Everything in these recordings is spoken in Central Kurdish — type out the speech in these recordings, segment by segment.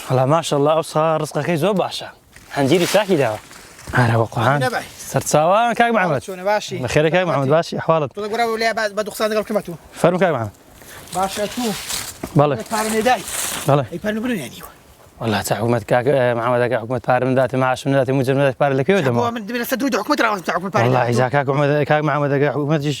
والله ما شاء الله أوصى رزقك زۆر باشە هەنجیری چاکی داوە هەرە وەقوعان سەرچاوان کاک محەممەد باشی بەخێرە کاک محەممەد باشی ئەحواڵت بە دوخسان دەگەڵ کەمەوە فەرمو کاک محەممەد باشە تو بەڵێ پارەنێدای بەڵێ ئەی پارنبرنیوە والله تا حکومت کاک محەممەدەکە حکومت پارەم داتی معاشم نداتی موجب نداتی پارە لەکوێ دەمەوە من دەبێت سەر دوو حکومت ڕاوەستە حکومت پارە والله إذا كاك محەممەدەکە حکومەتیش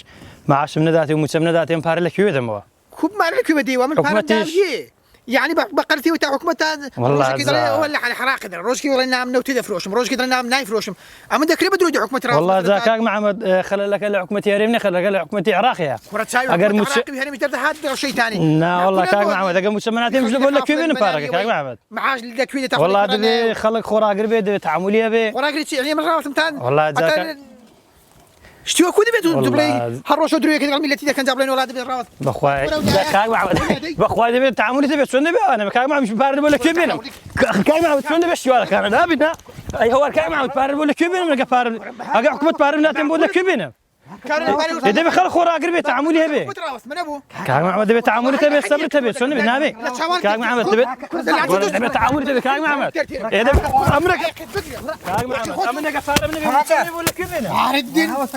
معاشم نداتی و موچەم نداتی ئەم پارە لەکوێ دەمەوە خوب ما لەکوێ بەدەیوە من پارەم داویێ يعني بقرتي وتاع حكومتها روشك كذا ولا على حراق كذا روشك ولا نام نو تدفروشم روشك كذا نام نايف روشم اما ذاك ربد ودي حكومه والله ذاك محمد خلى لك حكومتي يريمني خلى لك حكومتي عراقيه اگر عراقي هنا متر هذا شيء ثاني لا والله كاك محمد اگر مسمناتي مش بقول لك كيف بارك كاك محمد معاش ذاك ويدا تاخذ والله دبي خلق خوراق ربي تعامليه به خوراق يعني مرات ثاني والله ذاك شتو كود بيتو دبلي هروش دريك كذا ملتي كان جاب لنا اولاد بالراوت بخواي كاك محمد بخواي دبي تعاملي تبي شنو نبي انا كاك محمد مش بارد بقول لك كيف بينهم كاك محمد شنو نبي شو انا لا بدنا اي هو كاك محمد بارد بقول لك كيف بينهم بارد اقع حكومه بارد لا بقول لك كيف بينهم دبي خلق خوراق ربي تعاملي به كاك محمد دبي تعاملي تبي صبر تبي شنو نبي نبي كاك محمد دبي تعاملي تبي كاك محمد امرك كاك محمد امرك بارد نبي بقول لك كيف بينهم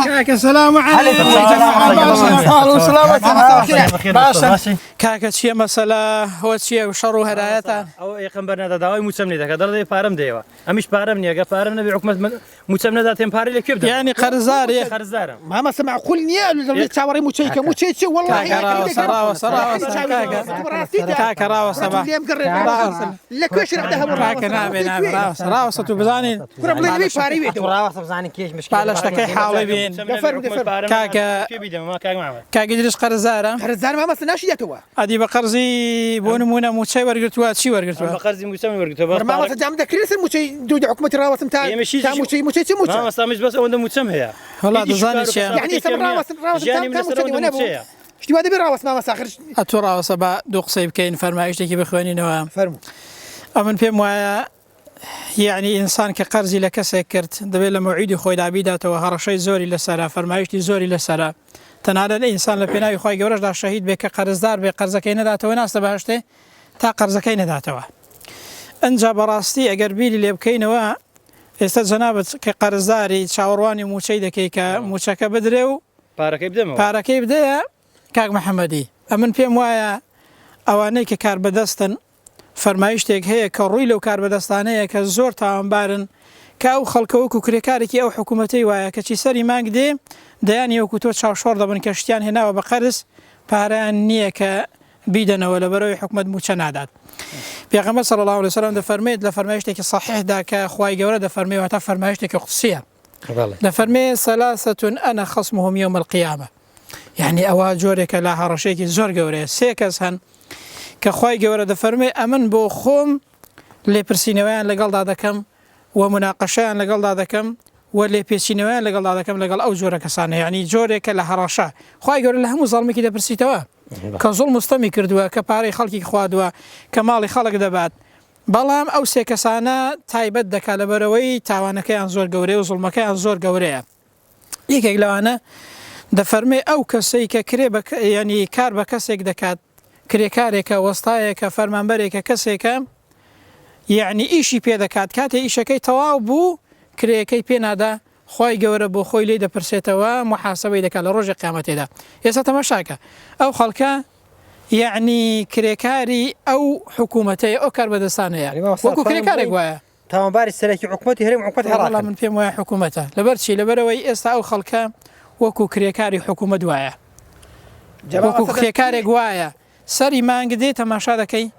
كاك السلام عليكم باشا كاك شي مسألة هو شي وشر هدايته او يقنبرنا داوي مسمني ذاك دردي بارم ديوا امش بارم نيا بارم نبي حكومه مسمنه ذاتين باري لك يعني قرزاري ما سمع قول نيا لو تشاوري موتشي والله كاك راو صباح لك وش ردها كاك نعم راوسة بزاني كنا بلي باري راوسة بزاني كيش مشكله بالاش تكي حاولي بين كاك كاك يدرس قرزاره ما مثلناش يتوا هذه بقرزي بونمونه موتشي ورقتوا شي ورقتوا بقرزي مسمى ورقتوا ما مثلا جام ذكر اسم موتشي دود حكومه راوس نتاع موتشي ما مش بس عنده مسمى والله دزاني شيء يعني سم راوس جاني من وانا شتي هذا براوس ما مساخر اتوراوس با دوق صيب كاين فرمايشتي بخواني نوا فرمو امن في موايا يعني انسان كقرزي لك سكرت دبي لموعد خوي دابيدات وهرشي زوري لسرا فرمايشتي زوري لسرا تنال الانسان لبناي خوي جورج دا شهيد بك قرزدار بقرزكين داته وناس بهشته تا قرزكين داته انجا براستي اگر بيلي لبكينوا استاذ جنابت كقرزداري شاورواني موشي دكيك موشك بدرو باركي بديا كاك محمدي امن بيم وايا اواني كار بدستن فرمايشتك هي كروي لو كار بدستانيه كزور تاوانبارن كاو خلقوكو كريكاريكي او حكومتي وايا كشي سري مانغدي دياني وكتو شاوشور دبن كشتيان هنا وبقرس باران نيك بيدنا ولا بروي حكومه موشنادات پیغمبر صلى الله عليه وسلم ده فرميت لفرمايشتك صحيح ده كخواي جوره ده فرمي وتا فرمايشتك قدسيه ده فرمي ثلاثه انا خصمهم يوم القيامه يعني اواجورك لا هرشيك زور جوره سيكسن كخواي جوره ده فرمي امن بو خوم لبرسينوان لقل دادكم ومناقشان لقل دادكم واللي بيسينوان لقل دادكم لقل او جورك سان يعني جورك لا هرشه خواي جوره لهم ظلمي كده برسيتوا كظلم مستمي كردوا كباري خلقي خوادوا كمالي خلق دبات بلام او سيكسانا تايبت دكا لبروي تاوانكيان زور قوري وظلمكيان زور قوري يكيك لو انا دفرمي او كسيك كريبك يعني كاربك كسيك دكات كريكاريك وسطايك فرمانبريك كسيك يعني ايشي بيدكات كاتي ايشكي توابو كريكي بينادا خوي جوره بو خوي ليدا برسيتوا محاسبه دك على رجع قيامته ده يسا تمشاكا او خلكا يعني كريكاري او حكومتي او كربدستان يعني وكو كريكاري غوايا تمام باري السلكي حكومتي هرم حكومتي حراك والله من فيهم حكومتها لبرشي لبروي استا او خلكا وكو كريكاري حكومه دوايا وكو كريكاري غوايا سري مانغدي تماشا دكاي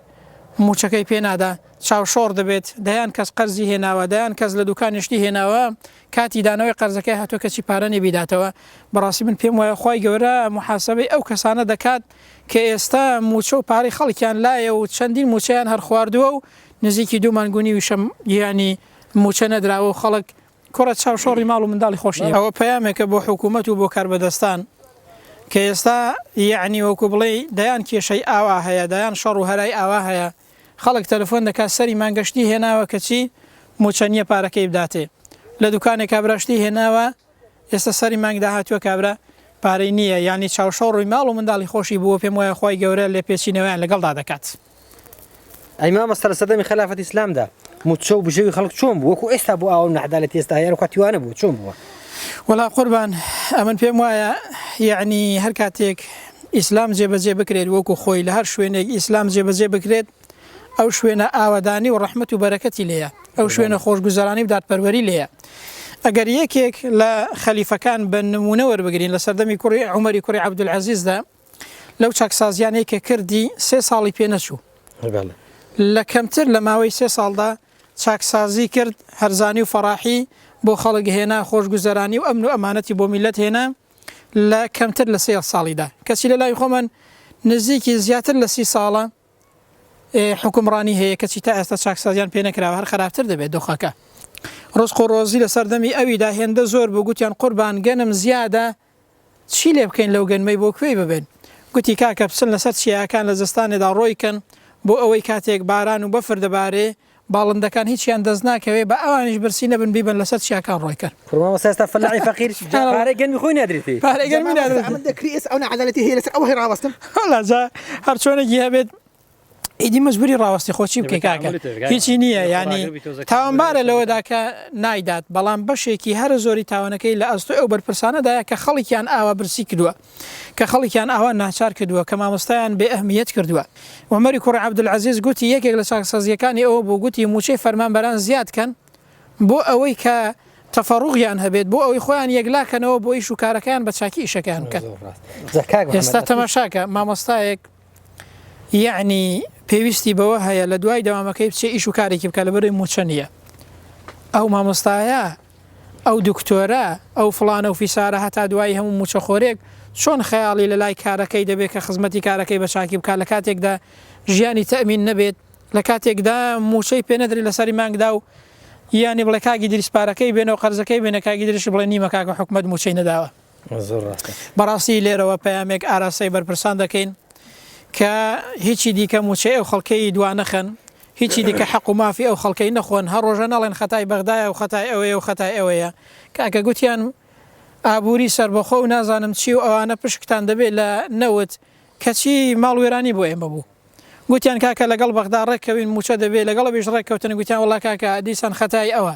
موچكاي بينادا شاوشور دبيت ديان كاس قرزي هنا وديان كاس لدكان يشتي هنا كاتي دانوي قرزكي هاتو كسي باراني بيداتوا براسي من بيم وخواي جورا محاسبه او كسانه دكات كيستا موچو باري خلكان لا يو چندين موچيان هر خواردو نزيكي دو مانغوني وشم يعني موچنه دراو خلق كره شاوشوري مالو من دالي خوشي او بيامك بو حكومته بو كربدستان كيستا يعني وكبلي ديان كي شيء اواها ديان شر هراي اواها خلق تلفون دكا سري مانگشتي هنا وكشي موچنيه باركي بداته لدكان كبرشتي هنا و استسري مانگ دهاتو كبره بارينيه يعني چاوشور مالو من دالي خوشي بو پم وای خوي گوره لپيشينوان لگل دادکات أي ما مصر صدام خلافة الإسلام ده متشو بجوي خلق شوم وكو إستابو أو من عدالة يستهير وكاتيوانه بو شوم بو ولا قربان أمن في موايا يعني هركاتك إسلام جێبەجێ بکرێت وەکو خۆی لە هەر شوێنێک ئیسلام جێبەجێ بکرێت ئەو شوێنە ئاوادانی و ڕەحمەت و بەرەکەتی لێیە ئەو شوێنە خۆشگوزەرانی و دادپەروەری لێیە ئەگەر یەکێک لە خەلیفەکان بە نمونە وەربگرین لە سەردەمی کوڕی عومەری کوڕی عەبدولعەزیزدا لەو چاکسازیانەی کە کردی 3 ساڵی پێ نەچوو لە کەمتر لە ماوەی 3 ساڵدا چاکسازی کرد هەرزانی و فەڕاحی بۆ خەڵک هێنا خۆشگوزەرانی و ئەمن و ئەمانەتی بۆ میلەت هێنا لە کەمتر لە 3 ساڵیدا کەسی لە لای خۆمان نزیکی زیاتر لە 30 ساڵە حکومڕانی هەیە کەچی تا ئێستا چاکسازیان پێ نەکراوە هەر خراپتر دەبێت دۆخەکە ڕزق و ڕۆزی لە سەردەمی ئەویدا هێندە زۆر بوو گوتیان قوربان گەنم زیادە چی لێ بکەین لەو گەنمەی بۆ کوێی ببێن گوتی کاکە بچن لەسەر چیاکان لە زستانێدا ڕۆیکەن بۆ ئەوەی کاتێک باران و بەفر دەبارێ باڵندەکان هیچیان دەست ناکەوێ بە ئەوانیش برسی نەبن بیبن لەسەر چیاکان ڕۆیکەن فرما ساستا فلاحي فقير پارەی گەنمی خۆی نادرێتی پارەی گەنمی نادرێت من دەکری ئەو نەعەدالەتی هەیە لەسەر ئەوە هی ڕاوەستم هەڵا هەر چۆنێکی هەبێت ئیدی مەجبوری ڕاوەستی خۆچی بکەی کاکە هیچی نییە ینی تاوانبارە لەوەدا کە نایدات بەڵام بەشێکی هەر زۆری تاوانەکەی لە ئەستۆ ئەو بەرپرسانەدایە کە خەڵکیان ئاوا برسی کردووە کە خەڵکیان ئاوا ناچار کردووە کە مامۆستایان بێ ئەهمیەت کردووە عومەری کوڕی عەبدولعەزیز گوتی یەکێک لە چاکسازیەکانی ئەوە بوو گوتی موچەی فەرمانبەران زیادکەن بۆ ئەوەی کە تەفەڕوغیان هەبێت بۆ ئەوەی خۆیان یەکلاکەنەوە بۆ ئیش و کارەکەیان بە چاکی ئیشەکان بکەن ئێستا تەماشاکە مامۆستایەک یعنی پێویستی بەوە هەیە لە دوای دەوامەکەی بچێ ئیش و کارێکی بکە لەبەرەوەی موچە نییە ئەو مامۆستایە ئەو دکتۆرە ئەو فڵانە و فیسارە هەتا دوای هەموو موچەخۆرێک چۆن خەیاڵی لە لای کارەکەی دەبێت کە خزمەتی کارەکەی بە چاکی بکات لە کاتێکدا ژیانی تەمین نەبێت لە کاتێکدا موچەی پێ نەدرێت لەسەری مانگدا و یانی بڵێ کاگی دریسپارەکەی بێنەوە قەرزەکەی بێنە کاگی دریش بڵێ نیمە کاکە حکومەت موچەی نەداوە بەڕاستی لێرەوە پەیامێک ئاراسەی بەرپرسان دەکەین کە هیچی دیکە موچەی ئەو خەڵکەی دوانەخەن هیچی دیکە حەق و مافی ئەو خەڵکەی نەخۆن هەر ڕۆژە نەڵێن خەتای بەغدایە و خەتای ئەوەیە و خەتای ئەوەیە کاکە گوتیان ئابووری سەربەخۆ و نازانم چی و ئەوانە پشکتان دەبێت لە نەوت کەچی ماڵوێرانی بۆ ئێمە بوو گوتیان کاکە لەگەڵ بەغدا ڕێککەوین موچە دەبێت لەگەڵ بێژ ڕێککەوتن گوتیان وڵا کاکە دیسان خەتای ئەوە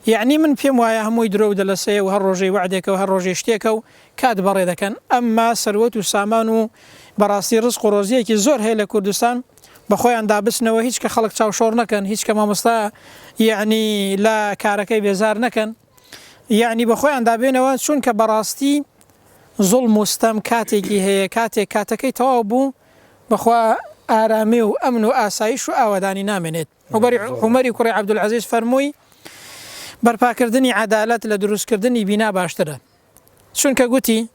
یعنی من پێم وایە هەمووی درۆ دەلەسەیە و هەر ڕۆژەی وعدێکە و هەر ڕۆژێ شتێکە و کات بەڕێ دەکەن ئەمما سەروەت و سامان و بەڕاستی ڕزق و ڕۆزیەکی زۆر هەیە لە کوردستان بەخۆیان دابستنەوە هیچ کە خەڵک چاوشۆڕ نەکەن هیچ کە مامۆستا یعنی لە کارەکەی بێزار نەکەن یعنی بەخۆیان دابێنەوە چونکە بەڕاستی زوڵم و ستەم کاتێکی هەیە کاتێک کاتەکەی تەواو بوو بەخوا ئارامی و ئەمن و ئاسایش و ئاوادانی نامێنێت عومەری کوڕی عەبدولعەزیز فەرمووی بەرپاکردنی عەدالەت لە دروستکردنی بینا باشترە چونکە گوتی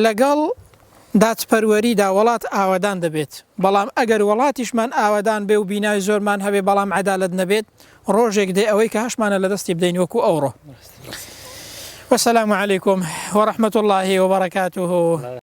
لەگەڵ دادپەروەریدا وڵات ئاوادان دەبێت بەڵام ئەگەر وڵاتیشمان ئاوادان بێ و بینای زۆرمان هەبێ بەڵام عەدالەت نەبێت ڕۆژێک دێ ئەوەی کە هەشمانە لە دەستی بدەین وەکو ئەوڕۆ. وەسەلامو عەلەیکوم وەڕەحمەتوڵڵاهی وبەرەکاتوهو.